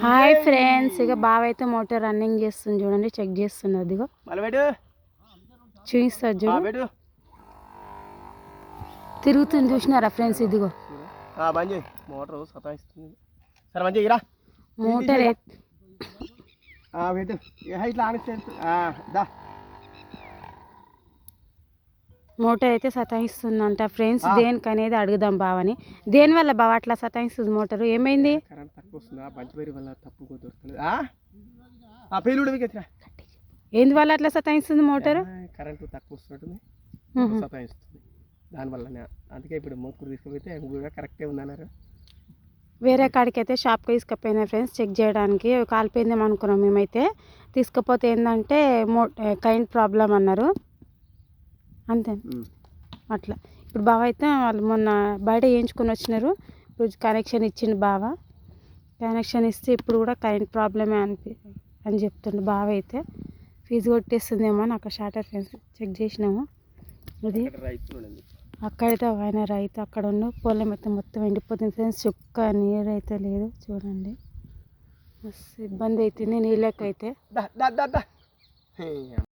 Hi friends, ఇక బావ అయితే మోటార్ రన్నింగ్ చేస్తుంది చూడండి, చెక్ చేస్తుంది. అదిగో చూపిస్తుంది చూడు, తిరుగుతుంది చూసినారా ఫ్రెండ్స్. ఇదిగో మోటార్ మోటార్ అయితే సతాయిస్తుందంట ఫ్రెండ్స్. దేనికి అనేది అడుగుదాం బావని. దేనివల్ల బావ అట్లా సతాయిస్తుంది మోటారు? ఏమైంది? ఏంది వల్ల అట్లా సతాయిస్తుంది మోటారు? కరెంటు తక్కువ వస్తున్నట్టుంది, సతాయిస్తుంది దానివల్ల. అందుకే ఇప్పుడు మోటార్ తీసుకుపోతే కూడా కరెక్టే ఉందన్నారు. వేరే కాడికి అయితే షాప్కి తీసుకుపోయినా ఫ్రెండ్స్ చెక్ చేయడానికి. కాలిపోయిందేమో అనుకున్నాం మేమైతే. తీసుకుపోతే ఏంటంటే కరెంట్ ప్రాబ్లం అన్నారు, అంతే అట్లా. ఇప్పుడు బావ అయితే వాళ్ళు మొన్న బయట వేయించుకొని వచ్చినారు. ఇప్పుడు కనెక్షన్ ఇచ్చిండు బావ. కనెక్షన్ ఇస్తే ఇప్పుడు కూడా కరెంట్ ప్రాబ్లమే అని చెప్తుండు బావ. అయితే ఫీజు కొట్టేస్తుందేమో అని అక్కడ షార్టర్ ఫ్రెండ్స్ చెక్ చేసినాము. అది అక్కడైతే ఆయన రైతు అక్కడ ఉన్న పొలం అయితే మొత్తం ఎండిపోతుంది ఫ్రెండ్స్. చుక్క నీరు అయితే లేదు చూడండి. మస్తు ఇబ్బంది అవుతుంది నీళ్ళకైతే.